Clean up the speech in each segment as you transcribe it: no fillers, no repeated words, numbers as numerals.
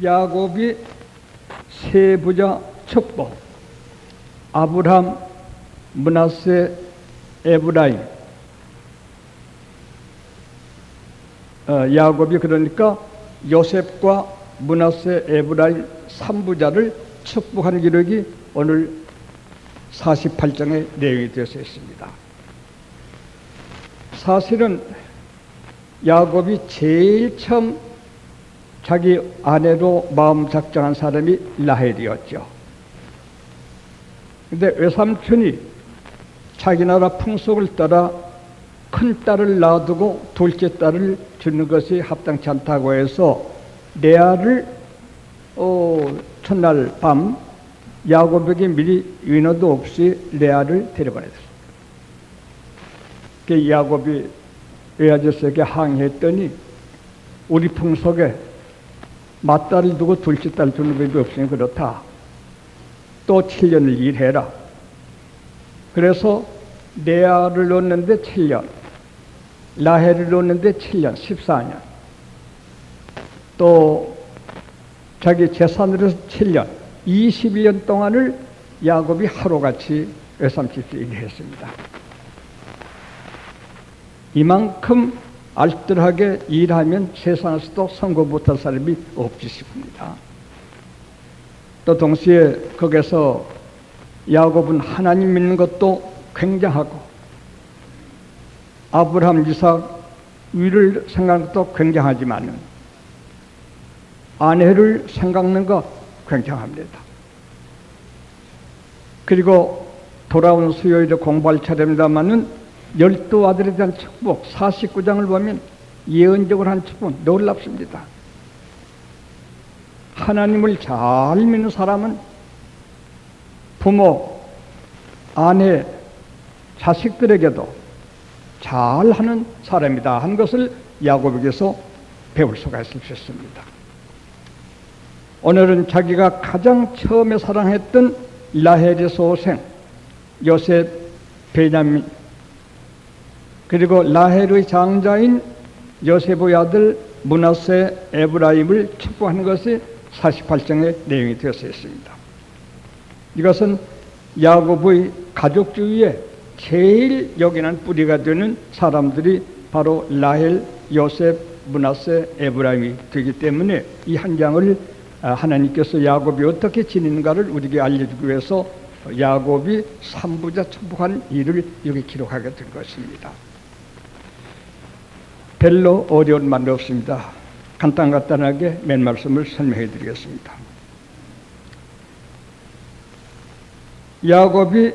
야곱이 세 부자 축복, 아브람, 므낫세, 에브라임. 야곱이 그러니까 요셉과 므낫세, 에브라임 3부자를 축복하는 기록이 오늘 48장의 내용이 되어서 있습니다. 사실은 야곱이 제일 처음 자기 아내로 마음 작정한 사람이 라헬이었죠. 근데 외삼촌이 자기 나라 풍속을 따라 큰 딸을 놔두고 둘째 딸을 주는 것이 합당치 않다고 해서 레아를 첫날 밤 야곱에게 미리 인어도 없이 레아를 데려보냈어요. 그 야곱이 외아저씨에게 항의했더니 우리 풍속에 맏딸을 두고 둘째 딸 주는 법이 없으니 그렇다. 또 7년을 일해라. 그래서 레아를 놓는데 7년, 라헬을 놓는데 7년, 14년. 또 자기 재산으로 해서 7년, 21년 동안을 야곱이 하루같이 외삼촌께 일했습니다. 이만큼 알뜰하게 일하면 세상에서도 성공 못할 사람이 없지 싶습니다. 또 동시에 거기서 야곱은 하나님 믿는 것도 굉장하고 아브라함, 이삭 위를 생각하는 것도 굉장하지만 아내를 생각하는 것 굉장합니다. 그리고 돌아온 수요일에 공부할 차례입니다마는 12아들에 대한 축복 49장을 보면 예언적으로 한 축복 놀랍습니다. 하나님을 잘 믿는 사람은 부모, 아내, 자식들에게도 잘하는 사람이다 하는 것을 야곱에게서 배울 수가 있을 수 있습니다. 오늘은 자기가 가장 처음에 사랑했던 라헬의 소생 요셉, 베냐민, 그리고 라헬의 장자인 요셉의 아들 므낫세, 에브라임을 축복하는 것이 48장의 내용이 되어서 있습니다. 이것은 야곱의 가족주의에 제일 요긴한 뿌리가 되는 사람들이 바로 라헬, 요셉, 므낫세, 에브라임이 되기 때문에 이 한 장을 하나님께서 야곱이 어떻게 지내는가를 우리에게 알려주기 위해서 야곱이 3부자 축복한 일을 여기 기록하게 된 것입니다. 별로 어려운 말은 없습니다. 간단하게 맨 말씀을 설명해 드리겠습니다. 야곱이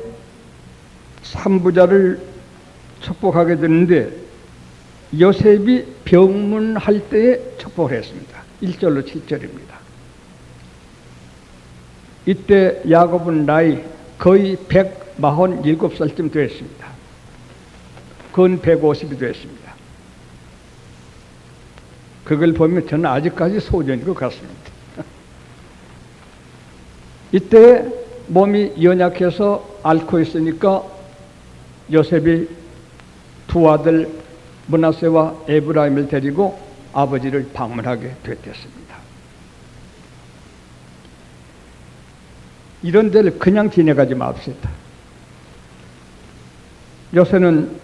3부자를 축복하게 되는데 요셉이 병문할 때에 축복을 했습니다. 1절로 7절입니다. 이때 야곱은 나이 거의 147살쯤 되었습니다. 근 150이 되었습니다. 그걸 보면 저는 아직까지 소년인 것 같습니다. 이때 몸이 연약해서 앓고 있으니까 요셉이 두 아들 므낫세와 에브라임을 데리고 아버지를 방문하게 됐습니다. 이런 데를 그냥 지내가지 맙시다. 요새는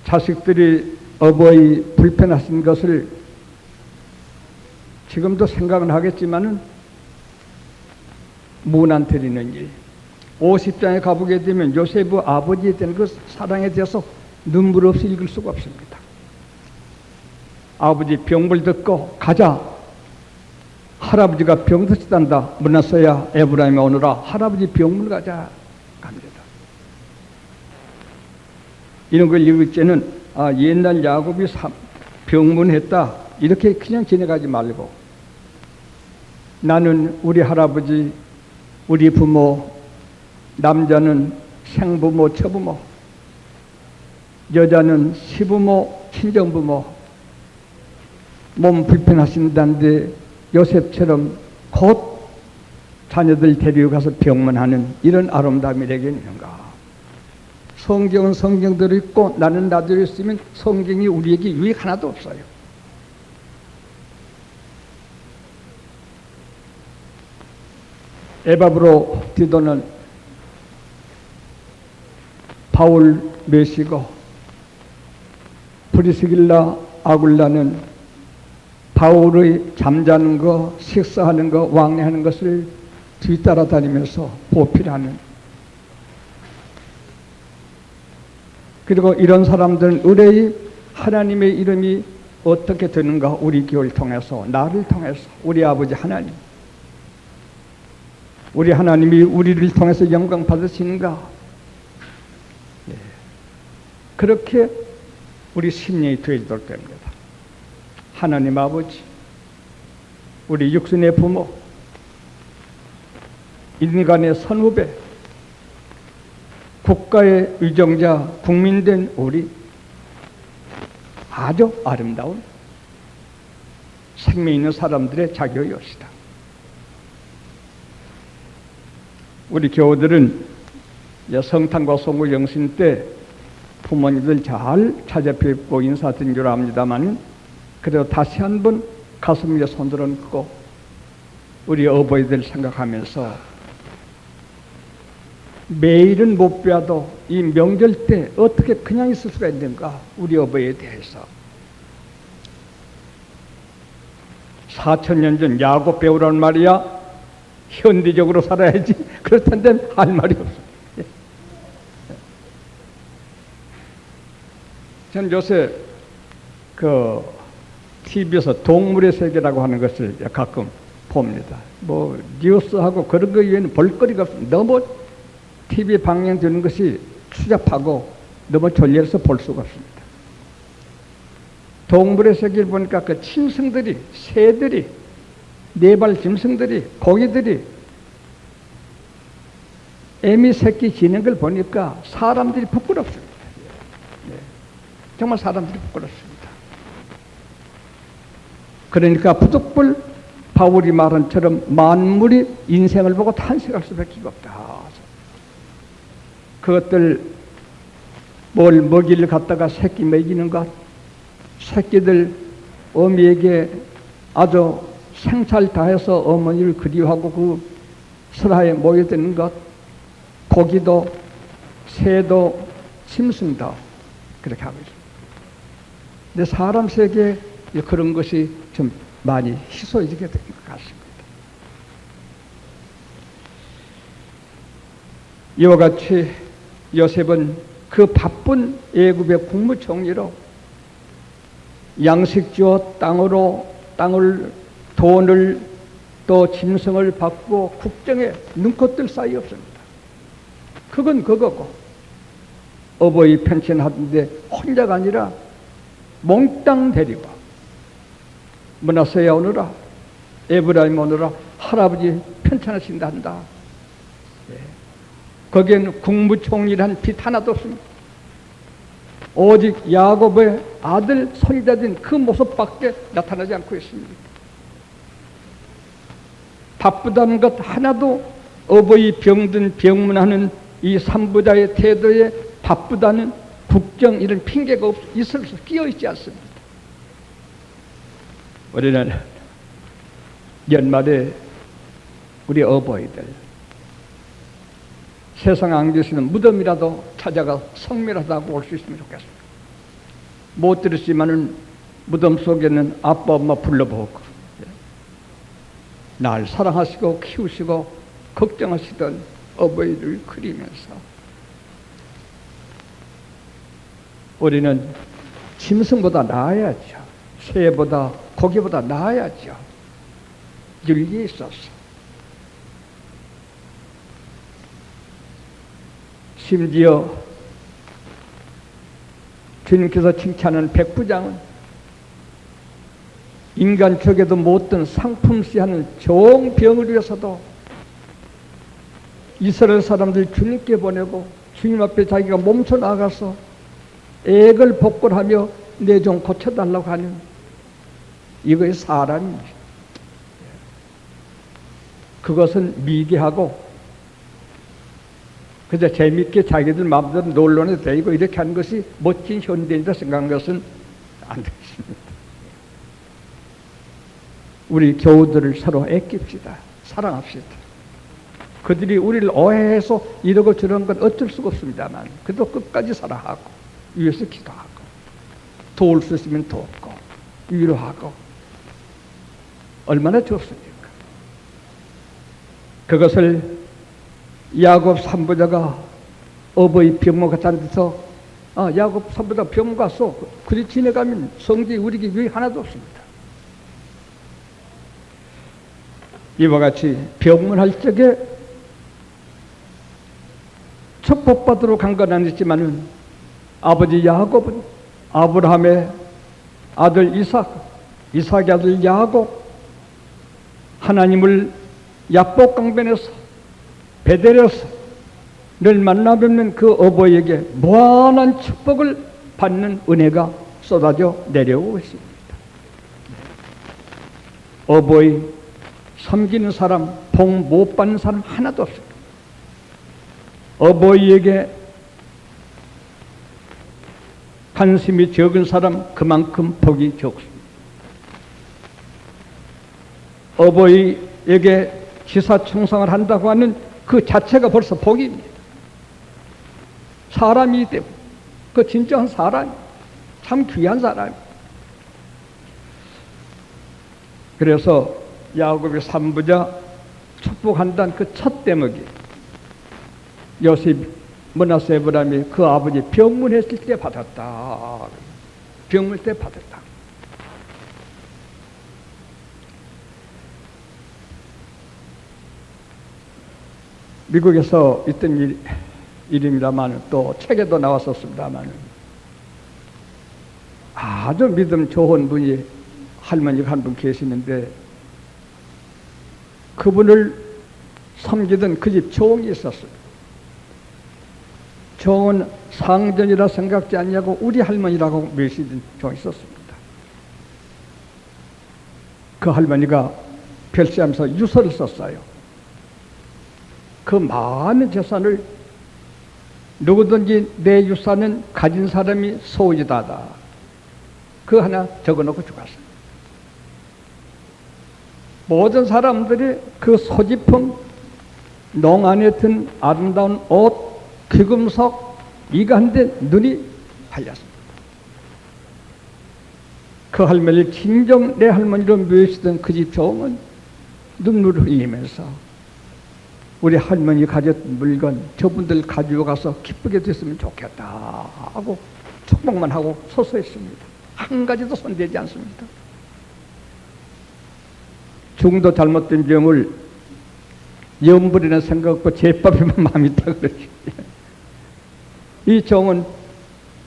자식들이 어버이 불편하신 것을 지금도 생각은 하겠지만은 무난테리는 일. 50장에 가보게 되면 요셉의 아버지에 대한 그 사랑에 대해서 눈물 없이 읽을 수가 없습니다. 아버지 병물 듣고 가자. 할아버지가 병 드시단다. 므낫세야, 에브라임이 오너라. 할아버지 병물 가자. 갑니다. 이런 걸 읽을 때는 옛날 야곱이 병문했다. 이렇게 그냥 지내가지 말고 나는 우리 할아버지, 우리 부모, 남자는 생부모, 처부모, 여자는 시부모, 친정부모, 몸 불편하신다는데 요셉처럼 곧 자녀들 데리고 가서 병문하는 이런 아름다움이 내게 있는가? 성경은 성경대로 있고 나는 나대로 있으면 성경이 우리에게 유익 하나도 없어요. 에바브로 디도는 바울 메시고 프리스길라 아굴라는 바울의 잠자는 거, 식사하는 거, 왕래하는 것을 뒤따라다니면서 보필하는, 그리고 이런 사람들은 의뢰의 하나님의 이름이 어떻게 되는가? 우리 교회를 통해서, 나를 통해서, 우리 아버지 하나님, 우리 하나님이 우리를 통해서 영광 받으시는가? 네. 그렇게 우리 심령이 되도록 됩니다. 하나님 아버지, 우리 육신의 부모, 인간의 선후배, 국가의 위정자, 국민된 우리, 아주 아름다운 생명 있는 사람들의 자격이옵시다. 우리 교우들은 성탄과 송구 영신 때 부모님들 잘 찾아뵙고 인사드린 줄 압니다만, 그래도 다시 한번 가슴 위에 손들어 얹고 우리 어버이들 생각하면서 매일은 못 뵈도 이 명절 때 어떻게 그냥 있을 수가 있는가? 우리 어버이에 대해서 4000년 전 야곱 배우란 말이야. 현대적으로 살아야지. 그렇다는데 할 말이 없어. 전 요새 TV에서 동물의 세계라고 하는 것을 가끔 봅니다. 뭐 뉴스하고 그런 거 외에는 볼거리가 없습니다. 너무 TV 방영되는 것이 추잡하고 너무 졸려서 볼 수가 없습니다. 동물의 세계를 보니까 그 짐승들이, 새들이, 네발 짐승들이, 고기들이 애미 새끼 지는 걸 보니까 사람들이 부끄럽습니다. 네. 정말 사람들이 부끄럽습니다. 그러니까 부득불 바울이 말한 처럼 만물이 인생을 보고 탄식할 수밖에 없다. 그것들 뭘 먹이를 갖다가 새끼 먹이는 것, 새끼들 어미에게 아주 생살 다해서 어머니를 그리워하고 그 설화에 모여드는 것, 고기도 새도 짐승도 그렇게 하고 있습니다. 근데 사람 세계에 그런 것이 좀 많이 희소해지게 된 것 같습니다. 이와 같이 요셉은 그 바쁜 애굽의 국무총리로 양식지와 땅을 돈을 또 짐승을 받고 국정에 눈코 뜰 사이 없습니다. 그건 그거고 어버이 편찬하는데 혼자가 아니라 몽땅 데리고 므낫세야 오너라, 에브라임 오너라, 할아버지 편찬하신다 한다. 거기에는 국무총리란 빛 하나도 없습니다. 오직 야곱의 아들 손자된 그 모습밖에 나타나지 않고 있습니다. 바쁘다는 것 하나도 어버이 병든 병문하는 이 산부자의 태도에 바쁘다는 국정 이런 핑계가 있을 수 끼어있지 않습니다. 우리는 연말에 우리 어버이들 세상 안 계시는 무덤이라도 찾아가 성묘하다고 올 수 있으면 좋겠습니다. 못 들었지만은 무덤 속에는 아빠 엄마 불러보고 날 사랑하시고 키우시고 걱정하시던 어버이를 그리면서 우리는 짐승보다 나아야죠. 새보다 고기보다 나아야죠. 윤리에 있어서. 심지어 주님께서 칭찬하는 백부장은 인간 척에도 못된 상품시 하는 좋은 병을 위해서도 이스라엘 사람들 주님께 보내고 주님 앞에 자기가 몸소 나가서 액을 복골하며 내 좀 고쳐달라고 하는 이거의 사람입니다. 그것은 미개하고 그저 재미있게 자기들 마음대로 논란에 대고 이렇게 하는 것이 멋진 현대인이라 생각하는 것은 안 되겠습니다. 우리 교우들을 서로 아낍시다. 사랑합시다. 그들이 우리를 오해해서 이러고 저런 건 어쩔 수가 없습니다만 그래도 끝까지 사랑하고 위해서 기도하고 도울 수 있으면 돕고 위로하고 얼마나 좋습니까? 그것을 야곱 산부자가 어버이 병모가 잔 데서 야곱 산부자 병모 갔어. 그리 지내가면 성지 우리 게 유익 하나도 없습니다. 이와 같이 병문할 적에 축복받으러 간 건 아니지만은 아버지 야곱은 아브라함의 아들 이삭의 아들 야곱 하나님을 야복강변에서 베델에서 늘 만나 뵙는 그 어버이에게 무한한 축복을 받는 은혜가 쏟아져 내려오고 있습니다. 어버이 섬기는 사람, 복 못 받는 사람 하나도 없습니다. 어버이에게 관심이 적은 사람 그만큼 복이 적습니다. 어버이에게 지사충성을 한다고 하는 그 자체가 벌써 복입니다. 사람이기 때문에 그 진정한 사람, 참 귀한 사람. 그래서 야곱의 산부자 축복한다는 그 첫 대목이 요셉 므낫세 에브라임이 그 아버지 병문했을 때 받았다. 병문 때 받았다. 미국에서 있던 일입니다만 또 책에도 나왔었습니다만 아주 믿음 좋은 분이 할머니가 한 분 계시는데 그분을 섬기던 그 집 종이 있었어요. 종은 상전이라 생각지 않냐고 우리 할머니라고 메시던 종이 있었습니다. 그 할머니가 별세하면서 유서를 썼어요. 그 많은 재산을 누구든지 내 유산은 가진 사람이 소유자다. 그 하나 적어놓고 죽었어요. 모든 사람들이 그 소지품, 농 안에 든 아름다운 옷, 귀금속, 이거 한데 눈이 팔렸습니다. 그 할머니를 진정 내 할머니로 모시던 그 집 종은 눈물을 흘리면서 우리 할머니 가졌던 물건 저분들 가지고 가서 기쁘게 됐으면 좋겠다 하고 축복만 하고 서서했습니다. 한 가지도 손대지 않습니다. 중도 잘못된 병을 염불이나 생각 없고 제밥에만 마음이 있다 그러지. 이 종은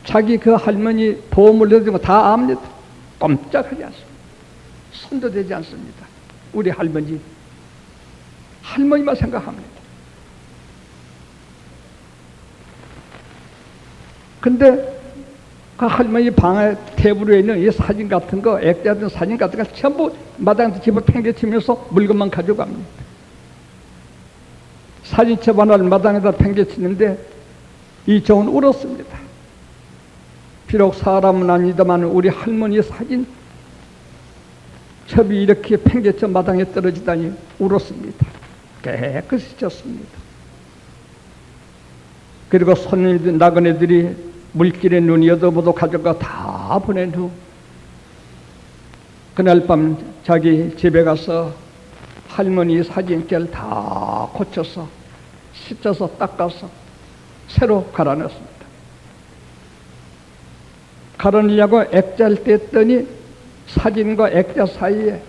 자기 그 할머니 보험을 내준 거 다 압니다. 꼼짝하지 않습니다. 손도 대지 않습니다. 우리 할머니만 생각합니다. 근데 그 할머니 방에 테이블에 있는 이 사진 같은 거, 액자든 사진 같은 거 전부 마당에서 집어 팽개치면서 물건만 가져갑니다. 사진첩 하나를 마당에다 팽개치는데 이 종은 울었습니다. 비록 사람은 아니다만 우리 할머니 사진 첩이 이렇게 팽개쳐 마당에 떨어지다니 울었습니다. 깨끗이 졌습니다. 그리고 손님들, 나그네들이 물길에 눈이 여도보도 가져가 다 보낸 후 그날 밤 자기 집에 가서 할머니 사진결 다 고쳐서 씻어서 닦아서 새로 갈아넣었습니다. 갈아넣으려고 액자를 뗐더니 사진과 액자 사이에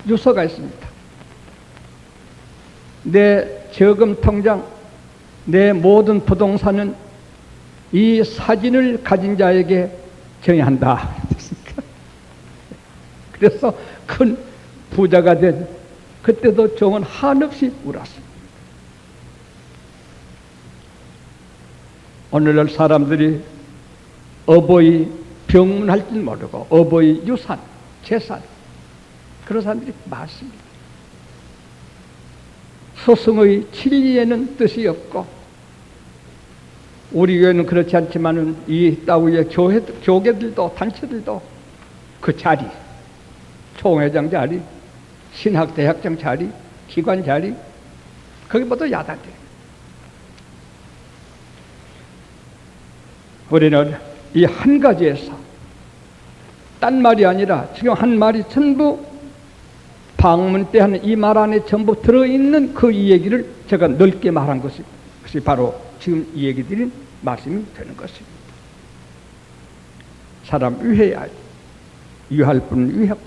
유서가 있습니다. 내 저금 통장, 내 모든 부동산은 이 사진을 가진 자에게 정의한다. 그래서 큰 부자가 된 그때도 종은 한없이 울었습니다. 오늘날 사람들이 어버이 병문할 줄 모르고 어버이 유산, 재산 그런 사람들이 많습니다. 스승의 진리에는 뜻이 없고 우리 교회는 그렇지 않지만은 이 따위의 교계들도 단체들도 그 자리, 총회장 자리, 신학대학장 자리, 기관 자리 거기보다 야단돼. 우리는 이 한 가지에서 딴 말이 아니라 지금 한 말이 전부 방문 때 하는 이 말 안에 전부 들어있는 그 이 얘기를 제가 넓게 말한 것이 바로 지금 이 얘기 드린 말씀이 되는 것입니다. 사람 위해야지. 위할 분은 위하고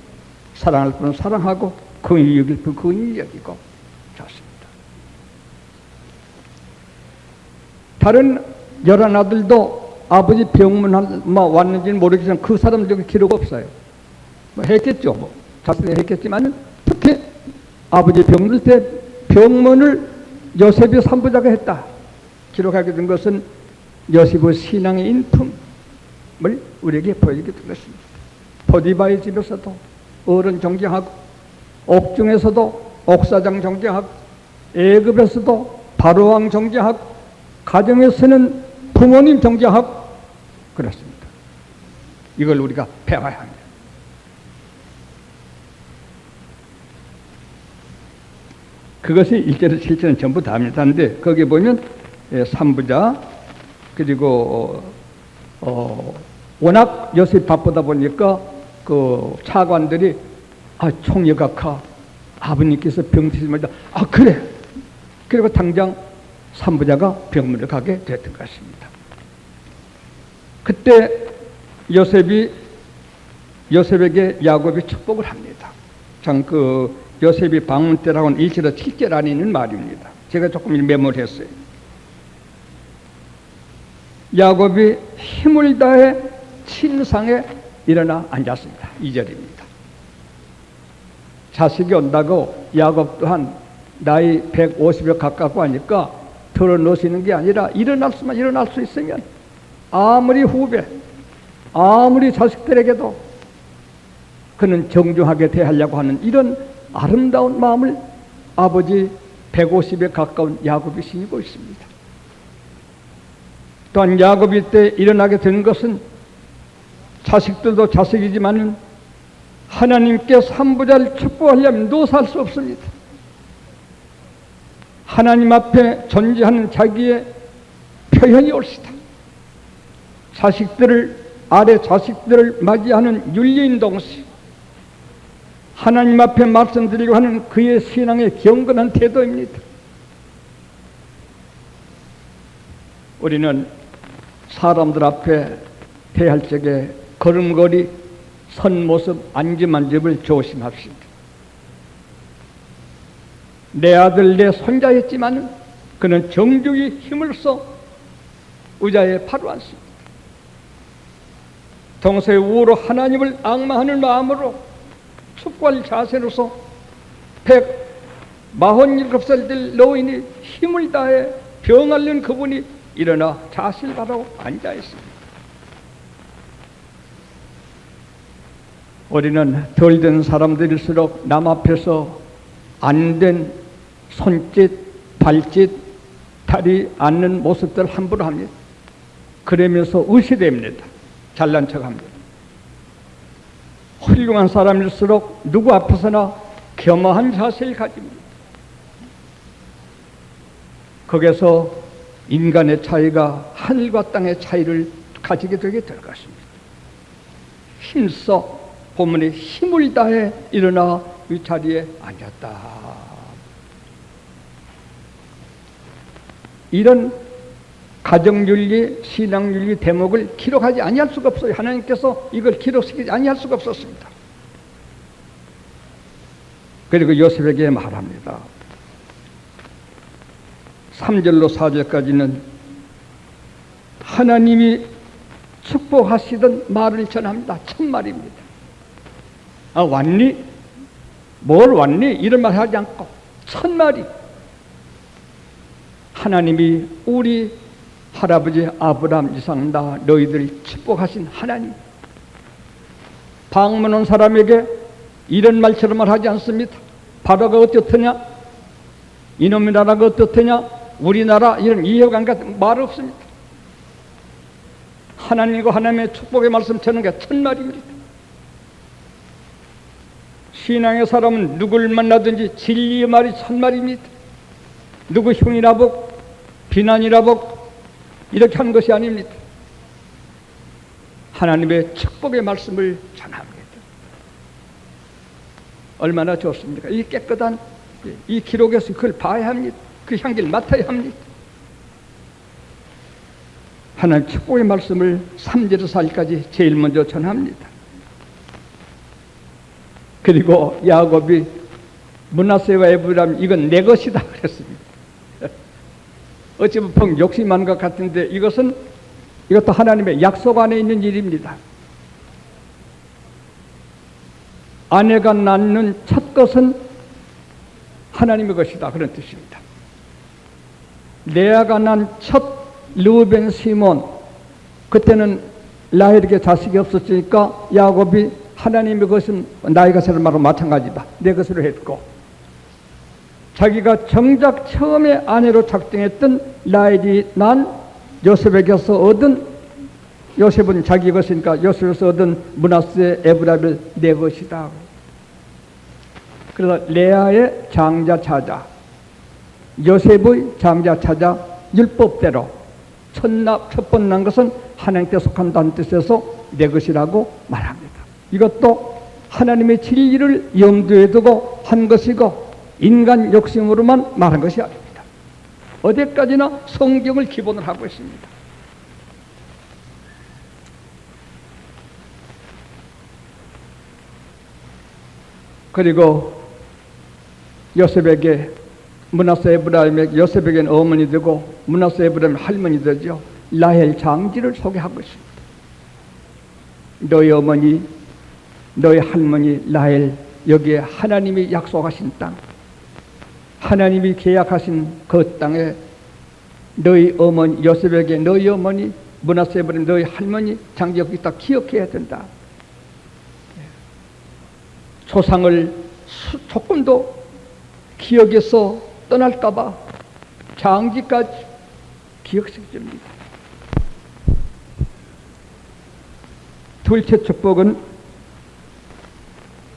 사랑할 분은 사랑하고 긍휼히 여길 분은 긍휼히 여기고 좋습니다. 다른 열한 아들도 아버지 병문 왔는지는 모르겠지만 그 사람들 기록 없어요. 뭐 했겠죠. 뭐 자신이 했겠지만 특히 아버지 병들 때 병문을 요셉이 산부자가 했다. 기록하게 된 것은 요셉의 신앙의 인품을 우리에게 보이게 된 것입니다. 포디바의 집에서도 어른 정죄하고 옥중에서도 옥사장 정죄하고 애굽에서도 바로왕 정죄하고 가정에서는 부모님 정죄하고 그렇습니다. 이걸 우리가 배워야 합니다. 그것이 1절에서 7절은 전부 다입니다. 그런데 거기에 보면 산부자 그리고 워낙 요셉이 바쁘다 보니까 그 차관들이 총여각하 아버님께서 병드시면 그래. 그리고 당장 산부자가 병문을 가게 됐던 것입니다. 그때 요셉에게 야곱이 축복을 합니다. 참 요셉이 방문 때라고는 1절에서 7절 안에 있는 말입니다. 제가 조금 메모를 했어요. 야곱이 힘을 다해 침상에 일어나 앉았습니다. 2절입니다. 자식이 온다고 야곱 또한 나이 150에 가깝고 하니까 털어놓으시는 게 아니라 일어날 수 있으면 아무리 후배, 아무리 자식들에게도 그는 정중하게 대하려고 하는 이런 아름다운 마음을 아버지 150에 가까운 야곱이 지니고 있습니다. 또한 야곱이 때 일어나게 된 것은 자식들도 자식이지만 하나님께 산부자를 축복하려면 누워 살 수 없습니다. 하나님 앞에 존재하는 자기의 표현이 옳시다. 아래 자식들을 맞이하는 윤리인 동시 하나님 앞에 말씀드리고 하는 그의 신앙의 경건한 태도입니다. 우리는 사람들 앞에 대할 적에 걸음걸이, 선모습, 앉음만집을 조심합시다. 내 아들, 내 손자였지만 그는 정중히 힘을 써 의자에 바로 앉습니다. 동서의 우호로 하나님을 앙망하는 마음으로 축구할 자세로서 147살 될 노인이 힘을 다해 병 앓는 그분이 일어나 자실 바라고 앉아 있습니다. 우리는 덜 된 사람들일수록 남 앞에서 안 된 손짓, 발짓, 다리 앉는 모습들 함부로 합니다. 그러면서 의시됩니다. 잘난 척합니다. 훌륭한 사람일수록 누구 앞에서나 겸허한 자세를 가집니다. 거기서 인간의 차이가 하늘과 땅의 차이를 가지게 되게 될 것입니다. 힘써 본문에 힘을 다해 일어나 이 자리에 앉았다. 이런 가정윤리, 신앙윤리 대목을 기록하지 아니할 수가 없어요. 하나님께서 이걸 기록시키지 아니할 수가 없었습니다. 그리고 요셉에게 말합니다. 3절로 4절까지는 하나님이 축복하시던 말을 전합니다. 첫말입니다. 왔니? 뭘 왔니? 이런 말 하지 않고 첫말이 하나님이 우리 할아버지 아브라함, 이삭, 나 너희들 축복하신 하나님. 방문 온 사람에게 이런 말처럼 말하지 않습니다. 바로가 어떻더냐? 이놈의 나라가 어떻더냐? 우리나라 이런 이해관계 같은 말 없습니다. 하나님과 하나님의 축복의 말씀 전하는 게 첫말입니다. 신앙의 사람은 누굴 만나든지 진리의 말이 첫말입니다. 누구 흉이라 보고 비난이라 보고 이렇게 하는 것이 아닙니다. 하나님의 축복의 말씀을 전합니다. 얼마나 좋습니까? 이 깨끗한 이 기록에서 그걸 봐야 합니다. 그 향기를 맡아야 합니다. 하나님 축복의 말씀을 3절에서 4절까지 제일 먼저 전합니다. 그리고 야곱이 므낫세와 에브라임 이건 내 것이다 그랬습니다. 어찌 보면 욕심한 것 같은데 이것도 하나님의 약속 안에 있는 일입니다. 아내가 낳는 첫 것은 하나님의 것이다 그런 뜻입니다. 레아가 난 첫 르우벤 시몬, 그때는 라헬에게 자식이 없었으니까 야곱이 하나님의 것은 나의 것이라는 말로 마찬가지다 내 것으로 했고, 자기가 정작 처음에 아내로 작정했던 라헬이 난 요셉에게서 얻은, 요셉은 자기 것이니까 요셉에서 얻은 므낫세 에브라임을 내 것이다. 그래서 레아의 장자 찾아, 요셉의 장자 찾아 율법대로 첫 번 난 것은 하나님께 속한다는 뜻에서 내 것이라고 말합니다. 이것도 하나님의 진리를 염두에 두고 한 것이고 인간 욕심으로만 말한 것이 아닙니다. 어디까지나 성경을 기본으로 하고 있습니다. 그리고 요셉에게 므낫세 에브라임에게 요셉에게는 어머니 되고 므낫세 에브라임 할머니 되죠. 라헬 장지를 소개하고 있습니다. 너희 어머니, 너희 할머니 라헬, 여기에 하나님이 약속하신 땅, 하나님이 계약하신 그 땅에 너희 어머니 요셉에게 너희 어머니 므낫세 에브라임 너희 할머니 장지 여기 딱 기억해야 된다. 조상을 조금도 기억에서 떠날까봐 장지까지 기억시켜줍니다. 둘째 축복은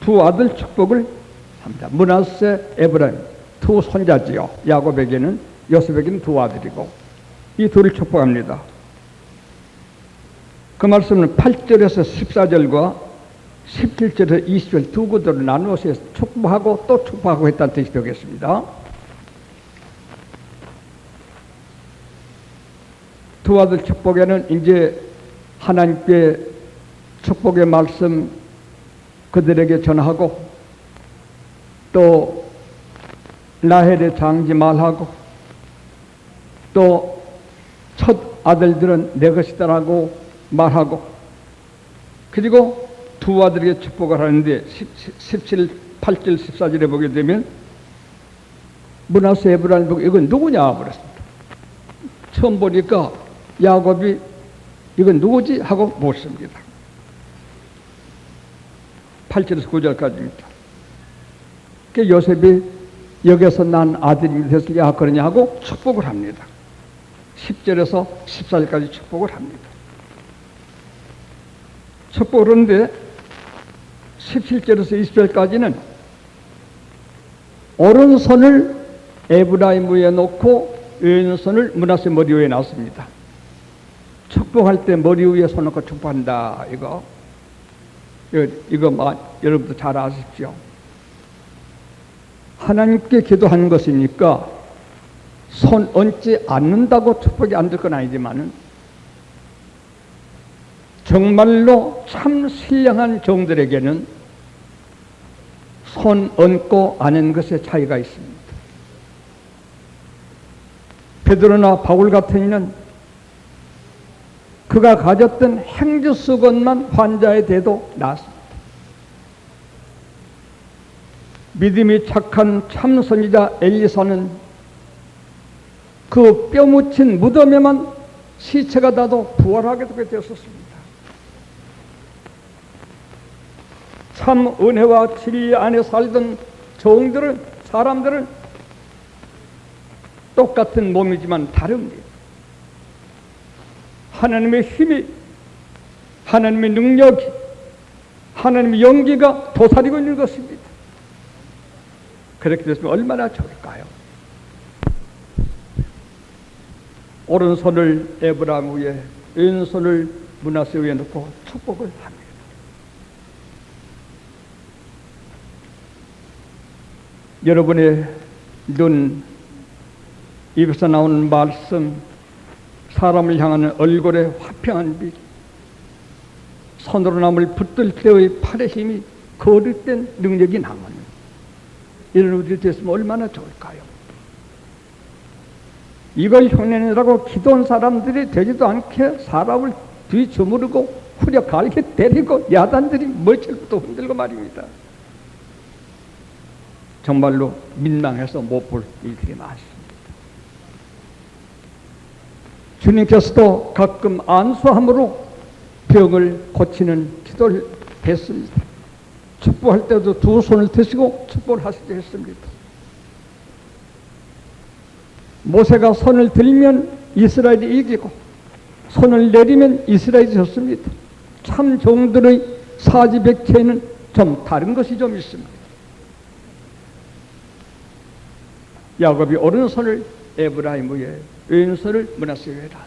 두 아들 축복을 합니다. 므낫세 에브라임 두 손자지요. 야곱에게는 요셉에게는 두 아들이고 이 둘을 축복합니다. 그 말씀은 8절에서 14절과 17절에서 20절 두 구절을 나누어서 축복하고 또 축복하고 했다는 뜻이 되겠습니다. 두 아들 축복에는 이제 하나님께 축복의 말씀 그들에게 전하고 또 라헬의 장지 말하고 또 첫 아들들은 내 것이다라고 말하고 그리고 두 아들에게 축복을 하는데 8절 14절에 보게 되면 므낫세 에브라임 보고 이건 누구냐 그랬습니다. 처음 보니까 야곱이 이건 누구지 하고 묻습니다. 8절에서 9절까지입니다. 그 요셉이 여기서 난 아들이 됐으냐 그러냐 하고 축복을 합니다. 10절에서 14절까지 축복을 합니다. 축복을 하는데 17절에서 20절까지는 오른손을 에브라임 위에 놓고 왼손을 므낫세 머리 위에 놨습니다. 축복할 때 머리 위에 손 놓고 축복한다. 이거 여러분도 잘 아십시오. 하나님께 기도하는 것이니까 손 얹지 않는다고 축복이 안 될 건 아니지만은 정말로 참 신령한 종들에게는 손 얹고 안 하는 것에 차이가 있습니다. 베드로나 바울 같은 이는 그가 가졌던 행주수건만 환자에 대도 나았습니다. 믿음이 착한 참 선지자 엘리사는 그 뼈 묻힌 무덤에만 시체가 닿아도 부활하게 되었었습니다. 참 은혜와 진리 안에 살던 종들은 사람들은 똑같은 몸이지만 다릅니다. 하나님의 힘이, 하나님의 능력이, 하나님의 연기가 도사리고 있는 것입니다. 그렇게 됐으면 얼마나 좋을까요? 오른손을 에브라임 위에 왼손을 므낫세 위에 놓고 축복을 합니다. 여러분의 눈, 입에서 나오는 말씀, 사람을 향하는 얼굴의 화평한 빛, 손으로 남을 붙들 때의 팔의 힘이 거듭된 능력이 남은 이런 우리들이 됐으면 얼마나 좋을까요? 이걸 흉내내라고 기도한 사람들이 되지도 않게 사람을 뒤주무르고 후려 갈게 때리고 야단들이 멀쩡도 흔들고 말입니다. 정말로 민망해서 못 볼 일들이 많습니다. 주님께서도 가끔 안수함으로 병을 고치는 기도를 했습니다. 축복할 때도 두 손을 드시고 축복을 하시게 했습니다. 모세가 손을 들면 이스라엘이 이기고 손을 내리면 이스라엘이 졌습니다. 참 종들의 사지백체에는 좀 다른 것이 좀 있습니다. 야곱이 오른손을 에브라임 위에 왼손을 므낫세 위에 놨습니다.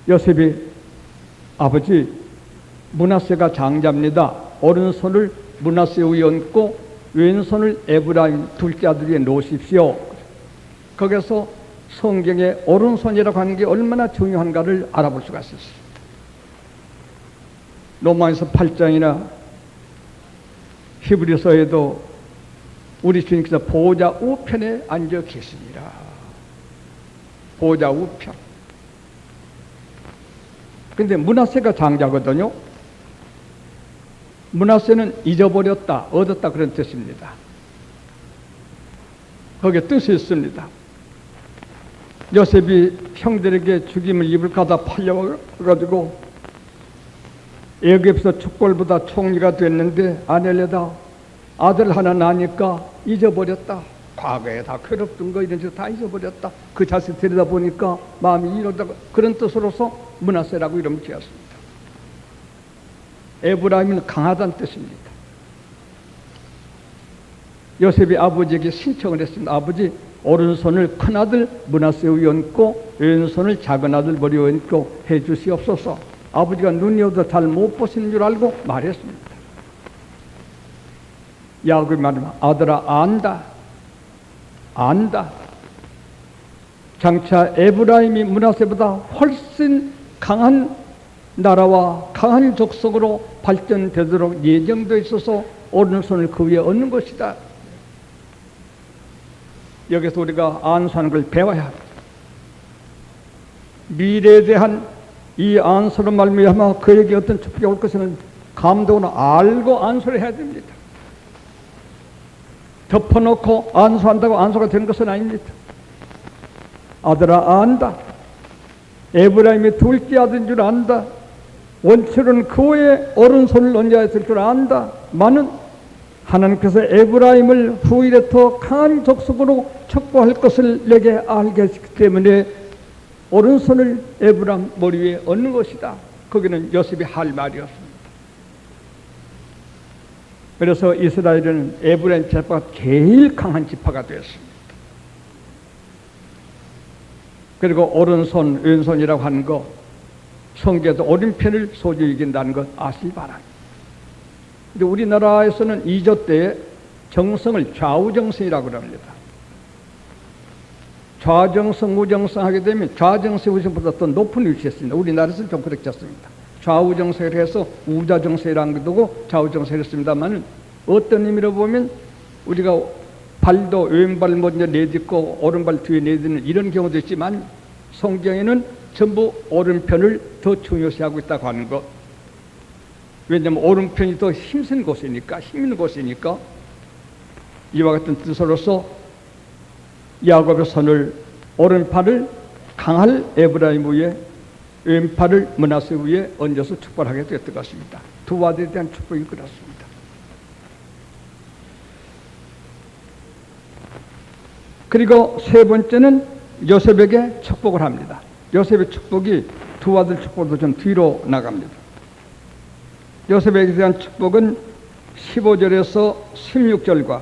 요셉이 아버지 므낫세가 장자입니다. 오른손을 므낫세 위에 얹고 왼손을 에브라임 둘째 아들 위에 놓으십시오. 거기서 성경의 오른손이라고 하는 게 얼마나 중요한가를 알아볼 수가 있었어요. 로마에서 8장이나 히브리서에도 우리 주님께서 보좌 우편에 앉아 계십니다. 보좌 우편. 근데 므낫세가 장자거든요. 므낫세는 잊어버렸다, 얻었다 그런 뜻입니다. 거기에 뜻이 있습니다. 요셉이 형들에게 죽임을 입을까 다 팔려가지고 애굽에서 촛골보다 총리가 됐는데 아내려다 아들 하나 나니까 잊어버렸다. 과거에 다 괴롭던 거 이런 거 다 잊어버렸다. 그 자식 데리다 보니까 마음이 이러다가 그런 뜻으로서 므낫세라고 이름을 지었습니다. 에브라임은 강하다는 뜻입니다. 요셉이 아버지에게 신청을 했습니다. 아버지 오른손을 큰아들 므낫세 위에 얹고 왼손을 작은아들 머리 위에 얹고 해주시옵소서. 아버지가 눈이 어두워 잘 못 보시는 줄 알고 말했습니다. 야곱이 말하면 아들아 안다. 장차 에브라임이 므낫세보다 훨씬 강한 나라와 강한 족속으로 발전되도록 예정되어 있어서 오른손을 그 위에 얹는 것이다. 여기서 우리가 안수하는 걸 배워야 합니다. 미래에 대한 이 안수로 말미암아 그에게 어떤 축복이 올 것을 감독으로 알고 안수를 해야 됩니다. 덮어놓고 안수한다고 안수가 되는 것은 아닙니다. 아들아 안다. 에브라임이 둘째 아들인 줄 안다. 원칙은 그 위에 오른손을 얹어야 될 줄 안다. 많은 하나님께서 에브라임을 후일에 더 강한 족속으로 척보할 것을 내게 알게 했기 때문에 오른손을 에브라임 머리 위에 얹는 것이다. 거기는 요셉이 할 말이었습니다. 그래서 이스라엘은 에브라임 지파가 제일 강한 지파가 되었습니다. 그리고 오른손, 왼손이라고 하는 거 성경에서 오른편을 소중히 여긴다는 것 아시기 바랍니다. 근데 우리나라에서는 2조 때에 정성을 좌우정성이라고 합니다. 좌정성, 우정성 하게 되면 좌정성, 우정성보다 더 높은 위치에 있습니다. 우리나라에서는 좀 그렇지 않습니다. 좌우정성을 해서 우자정성이라는 것도 고 좌우정성을 했습니다만 어떤 의미로 보면 우리가 발도 왼발 먼저 내딛고 오른발 뒤에 내딛는 이런 경우도 있지만 성경에는 전부 오른편을 더 중요시하고 있다고 하는 것. 왜냐하면 오른편이 더 힘센 곳이니까, 힘 있는 곳이니까. 이와 같은 뜻으로서 야곱의 손을 오른팔을 강할 에브라임 위에 왼팔을 므낫세 위에 얹어서 축복하게 되었던 것입니다. 두 아들에 대한 축복이 그렇습니다. 그리고 세 번째는 요셉에게 축복을 합니다. 요셉의 축복이 두 아들 축복도 좀 뒤로 나갑니다. 요셉에게 대한 축복은 15절에서 16절과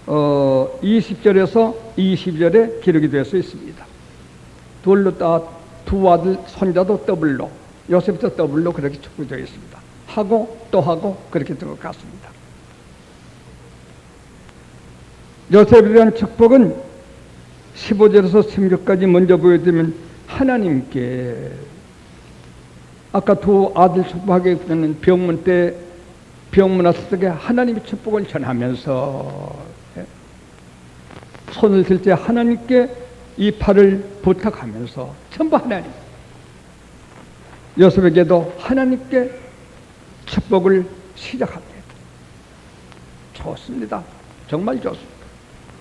20절에서 22절에 기록이 되어 있습니다. 둘로 두 아들 손자도 더블로, 요셉도 더블로 그렇게 축복되어 있습니다. 하고 또 하고 그렇게 된 것 같습니다. 요셉에 대한 축복은 15절에서 16절까지 먼저 보여드리면 하나님께 아까 두 아들 축복하게 되는 병문 때 병문 왔을 때 하나님의 축복을 전하면서 손을 들 때 하나님께 이 팔을 부탁하면서 전부 하나님, 요셉에게도 하나님께 축복을 시작합니다. 좋습니다. 정말 좋습니다.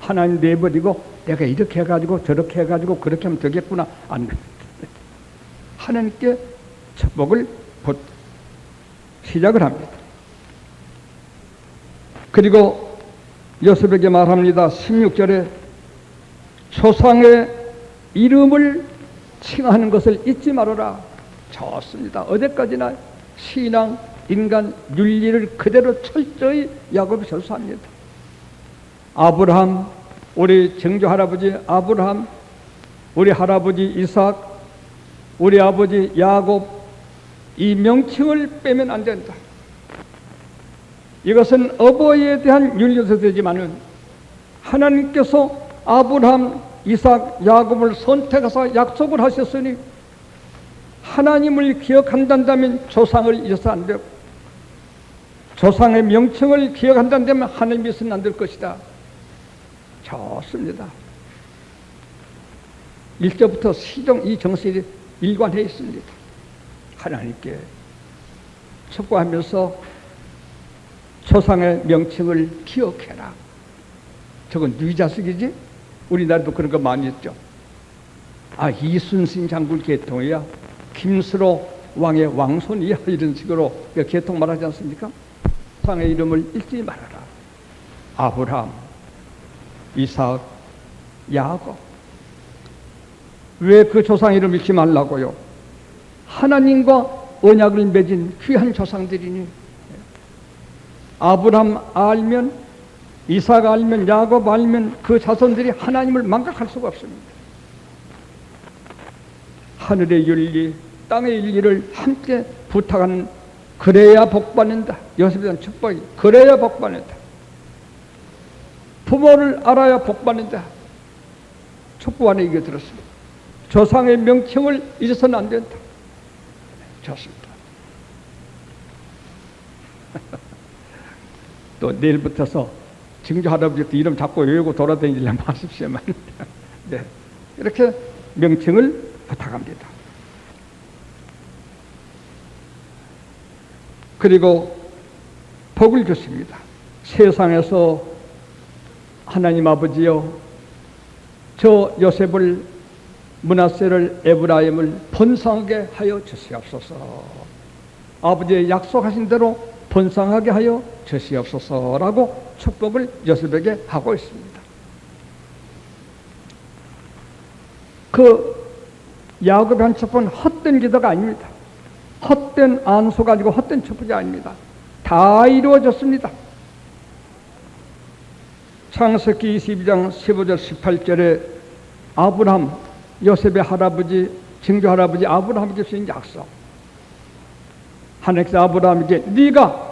하나님 내버리고 내가 이렇게 해가지고 저렇게 해가지고 그렇게 하면 되겠구나 안 됩니다. 하나님께 축복을 시작을 합니다. 그리고 요셉에게 말합니다. 16절에 조상의 이름을 칭하는 것을 잊지 말아라. 좋습니다. 어디까지나 신앙, 인간, 윤리를 그대로 철저히 야곱이 설수합니다. 아브라함, 우리 증조 할아버지 아브라함, 우리 할아버지 이삭, 우리 아버지 야곱, 이 명칭을 빼면 안 된다. 이것은 어버이에 대한 윤리에서 되지만은 하나님께서 아브라함, 이삭, 야곱을 선택해서 약속을 하셨으니 하나님을 기억한다면 조상을 잊어서 안 되고 조상의 명칭을 기억한다면 하나님 잊어서는 안 될 것이다. 좋습니다. 1절부터 시종 이 정신이 일관해 있습니다. 하나님께 축복하면서 조상의 명칭을 기억해라. 저건 누이 자식이지? 우리나라도 그런 거 많이 했죠. 이순신 장군 계통이야. 김수로 왕의 왕손이야. 이런 식으로 계통 말하지 않습니까? 조상의 이름을 잊지 말아라. 아브라함, 이삭, 야곱. 왜 그 조상 이름 잊지 말라고요? 하나님과 언약을 맺은 귀한 조상들이니 아브라함 알면, 이삭 알면, 야곱 알면 그 자손들이 하나님을 망각할 수가 없습니다. 하늘의 윤리, 땅의 윤리를 함께 부탁하는, 그래야 복받는다. 요셉에 대한 축복이 그래야 복받는다. 부모를 알아야 복받는다. 축복 안에 이게 들었습니다. 조상의 명칭을 잊어서는 안 된다. 좋습니다. 또 내일부터서 증조 할아버지도 이름 자꾸 외우고 돌아다니려면 하십시오만. 네. 이렇게 명칭을 부탁합니다. 그리고 복을 주십니다. 세상에서 하나님 아버지여, 저 요셉을, 므낫세를, 에브라임을 번성하게 하여 주시옵소서. 아버지의 약속하신 대로 번성하게 하여 주시옵소서라고 축복을 요셉에게 하고 있습니다. 그 야곱의 한 축복은 헛된 기도가 아닙니다. 헛된 안수 가지고 헛된 축복이 아닙니다. 다 이루어졌습니다. 창세기 22장 15절 18절에 아브라함, 요셉의 할아버지, 증조 할아버지 아브라함에게 주신 약속. 하나님께서 아브라함에게 네가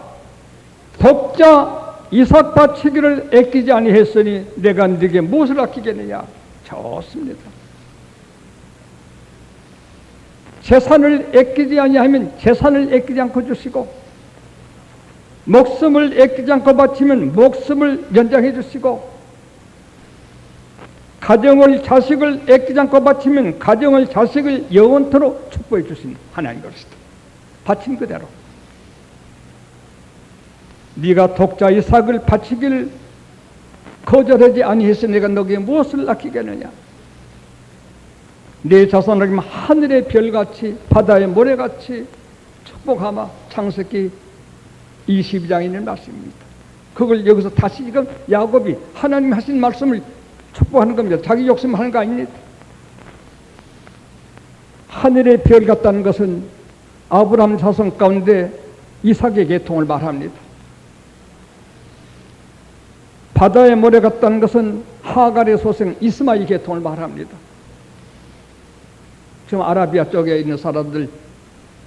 독자 이삭 바치기를 아끼지 아니했으니 내가 네게 무엇을 아끼겠느냐. 좋습니다. 재산을 아끼지 아니하면 재산을 아끼지 않고 주시고, 목숨을 아끼지 않고 바치면 목숨을 연장해 주시고, 가정을, 자식을 아끼지 않고 바치면 가정을, 자식을 영원토록 축복해 주신 하나님 것이다. 바친 그대로. 네가 독자 이삭을 바치기를 거절하지 아니해서 내가 너에게 무엇을 아끼겠느냐. 내 자손을 하늘의 별같이 바다의 모래같이 축복하마. 창세기 22장에 있는 말씀입니다. 그걸 여기서 다시 지금 야곱이 하나님 하신 말씀을 축복하는 겁니다. 자기 욕심 하는 거 아닙니다. 하늘의 별 같다는 것은 아브라함 자손 가운데 이삭의 계통을 말합니다. 바다에 모래 같다는 것은 하갈의 소생 이스마엘 계통을 말합니다. 지금 아라비아 쪽에 있는 사람들,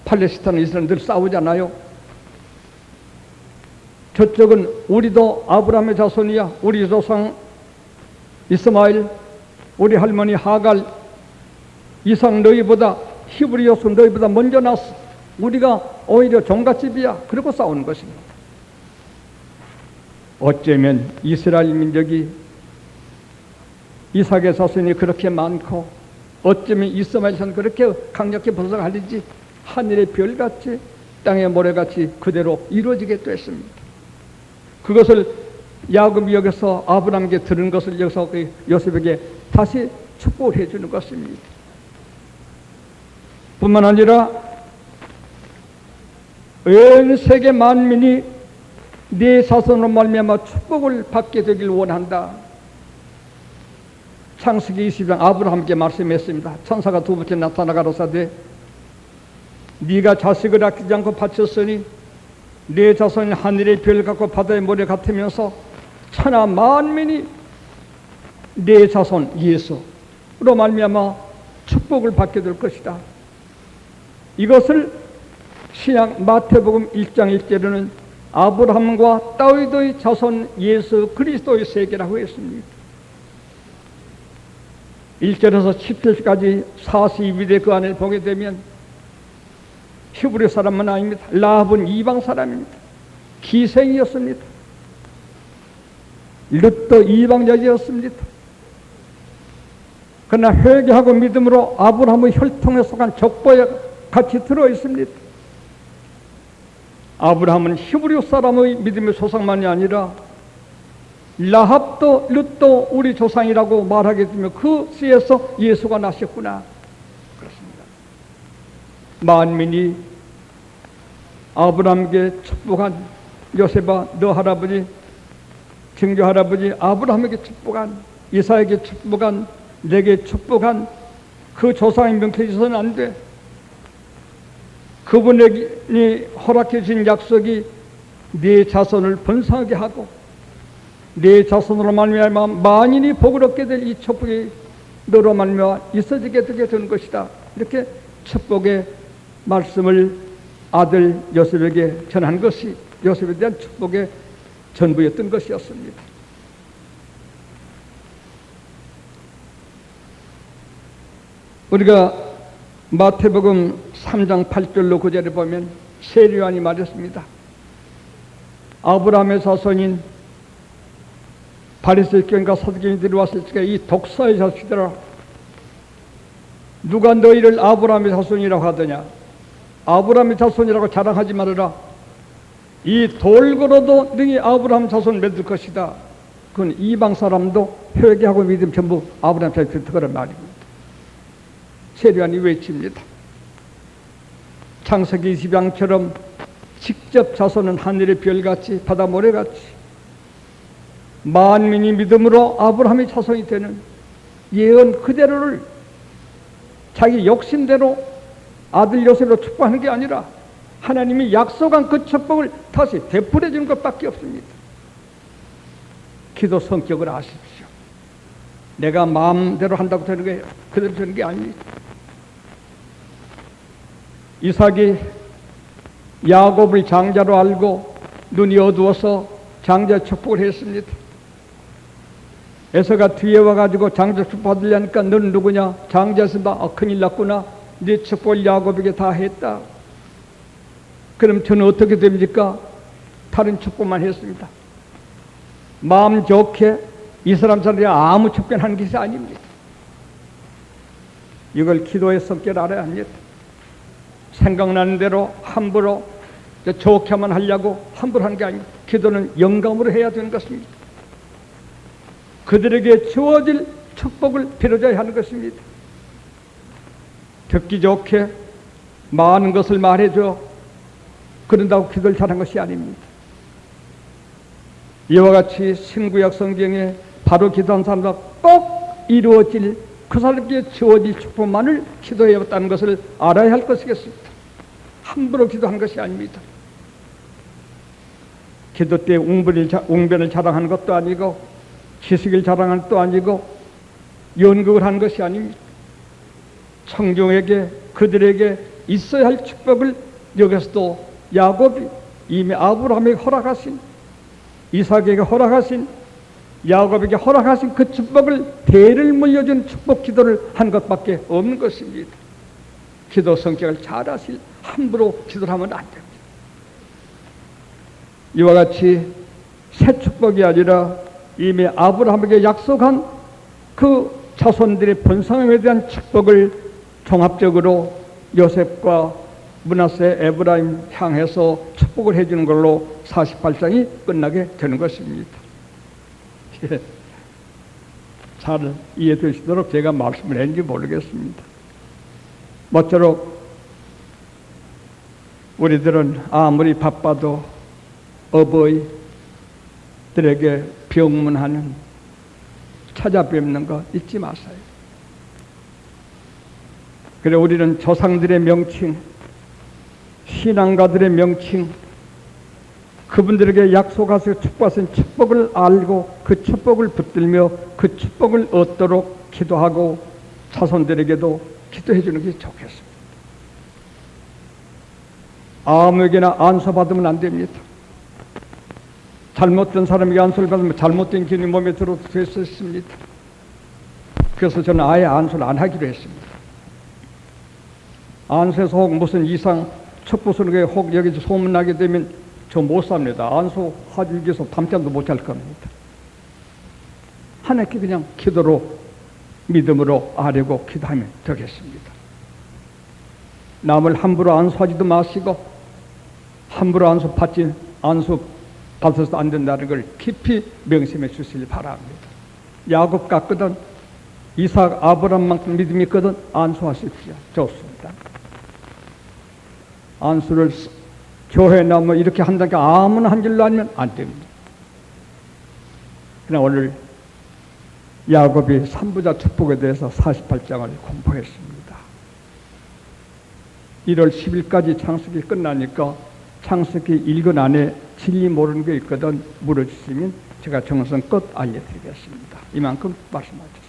팔레스타인 이스라엘 늘 싸우잖아요. 저쪽은 우리도 아브라함의 자손이야, 우리 조상 이스마엘, 우리 할머니 하갈, 이삭 너희보다, 히브리 요소 너희보다 먼저 났어, 우리가 오히려 종갓집이야, 그러고 싸우는 것입니다. 어쩌면 이스라엘 민족이 이삭의 자손이 그렇게 많고, 어쩌면 이스마엘 자손이 그렇게 강력히 번성하는지 하늘의 별같이 땅의 모래같이 그대로 이루어지게 됐습니다. 그것을 야곱이 여기서 아브라함에게 들은 것을 여기서 요셉에게 다시 축복을 해주는 것입니다. 뿐만 아니라 온 세계 만민이 네 자손으로 말미암아 축복을 받게 되길 원한다. 창세기 20장 아브라함께 말씀했습니다. 천사가 두 번째 나타나 가로사대 네가 자식을 아끼지 않고 바쳤으니 네 자손이 하늘의 별 같고 바다의 모래 같으면서 천하 만민이 네 자손 예수로 말미암아 축복을 받게 될 것이다. 이것을 신약 마태복음 1장 1절에는 아브라함과 다윗의 자손 예수 그리스도의 세계라고 했습니다. 1절에서 10절까지 42대 그 안을 보게 되면 히브리 사람은 아닙니다. 라합은 이방 사람입니다. 기생이었습니다. 룻도 이방 여자였습니다. 그러나 회개하고 믿음으로 아브라함의 혈통에 속한 족보에 같이 들어있습니다. 아브라함은 히브리 사람의 믿음의 조상만이 아니라 라합도 룻도 우리 조상이라고 말하게 되면 그 씨에서 예수가 나셨구나. 그렇습니다. 만민이 아브라함에게 축복한 요셉아 너 할아버지 증조 할아버지 아브라함에게 축복한 이삭에게 축복한 내게 축복한 그 조상의 명태에 있어서는 안 돼. 그분이 허락해 주신 약속이 네 자손을 번성하게 하고 네 자손으로 말미암아 만인이 복을 얻게 될 이 축복이 너로 말미암아 있어지게 되게 된 것이다. 이렇게 축복의 말씀을 아들 요셉에게 전한 것이 요셉에 대한 축복의 전부였던 것이었습니다. 우리가 마태복음 3장 8절로 9절에 보면 세리요한이 말했습니다. 아브라함의 자손인 바리새인과 사두개인들이 왔을 때 이 독사의 자식들아 누가 너희를 아브라함의 자손이라고 하더냐. 아브라함의 자손이라고 자랑하지 말아라. 이 돌고로도 능히 아브라함 자손을 맺을 것이다. 그건 이방 사람도 회개하고 믿음 전부 아브라함 자손이 그런 말입니다. 세리요한이 외칩니다. 창세기 20장처럼 직접 자손은 하늘의 별같이 바다 모래같이 만민이 믿음으로 아브라함의 자손이 되는 예언 그대로를 자기 욕심대로 아들 요셉으로 축복하는 게 아니라 하나님이 약속한 그 축복을 다시 되풀이해 주는 것밖에 없습니다. 기도 성격을 아십시오. 내가 마음대로 한다고 되는 게 그대로 되는 게 아닙니다. 이삭이 야곱을 장자로 알고 눈이 어두워서 장자 축복을 했습니다. 에서가 뒤에 와가지고 장자 축복 받으려니까 너는 누구냐? 장자였습니다. 큰일 났구나. 네 축복을 야곱에게 다 했다. 그럼 저는 어떻게 됩니까? 다른 축복만 했습니다. 마음 좋게 이 사람 사람이 아무 축복하는 것이 아닙니다. 이걸 기도의 성격을 알아야 합니다. 생각나는 대로 함부로 좋게만 하려고 함부로 하는 게 아닙니다. 기도는 영감으로 해야 되는 것입니다. 그들에게 주어질 축복을 빌어줘야 하는 것입니다. 듣기 좋게 많은 것을 말해줘 그런다고 기도를 잘한 것이 아닙니다. 이와 같이 신구약 성경에 바로 기도한 사람과 꼭 이루어질 그 사람에게 주어질 축복만을 기도해왔다는 것을 알아야 할 것이겠습니다. 함부로 기도한 것이 아닙니다. 기도 때 웅변을 자랑하는 것도 아니고 지식을 자랑하는 것도 아니고 연극을 한 것이 아닙니다. 청중에게 그들에게 있어야 할 축복을 여기서도 야곱이 이미 아브라함에게 허락하신, 이삭에게 허락하신, 야곱에게 허락하신 그 축복을 대를 물려준 축복 기도를 한 것밖에 없는 것입니다. 기도 성격을 잘 아실, 함부로 기도를 하면 안 됩니다. 이와 같이 새 축복이 아니라 이미 아브라함에게 약속한 그 자손들의 번성에 대한 축복을 종합적으로 요셉과 므낫세, 에브라임 향해서 축복을 해주는 걸로 48장이 끝나게 되는 것입니다. 잘 이해되시도록 제가 말씀을 했는지 모르겠습니다. 모쪼록 우리들은 아무리 바빠도 어버이들에게 병문하는, 찾아뵙는 거 잊지 마세요. 그래, 우리는 조상들의 명칭, 신앙가들의 명칭, 그분들에게 약속하셔 축복하신 축복을 알고 그 축복을 붙들며 그 축복을 얻도록 기도하고 자손들에게도 기도해 주는 게 좋겠습니다. 아무에게나 안수 받으면 안 됩니다. 잘못된 사람에게 안수를 받으면 잘못된 기운이 몸에 들어올 수 있습니다. 그래서 저는 아예 안수를 안 하기로 했습니다. 안수에서 혹 무슨 이상 척부수는 혹 여기 소문나게 되면 저 못 삽니다. 안수 하기 위해서 밤잠도 못 잘 겁니다. 하나님께 그냥 기도로, 믿음으로 아뢰고 기도하면 되겠습니다. 남을 함부로 안수하지도 마시고 함부로 안수 받아서 안 된다는 걸 깊이 명심해 주시길 바랍니다. 야곱 같거든, 이삭, 아브라함만큼 믿음이 있거든 안수하십시오. 좋습니다. 안수를 교회나 뭐 이렇게 한다니까 아무나 한 줄로 아니면 안 됩니다. 그러나 오늘 야곱이 삼부자 축복에 대해서 48장을 공부했습니다. 1월 10일까지 창세기 끝나니까 창세기 읽은 안에 진리 모르는 게 있거든 물어주시면 제가 정성껏 알려드리겠습니다. 이만큼 말씀하죠.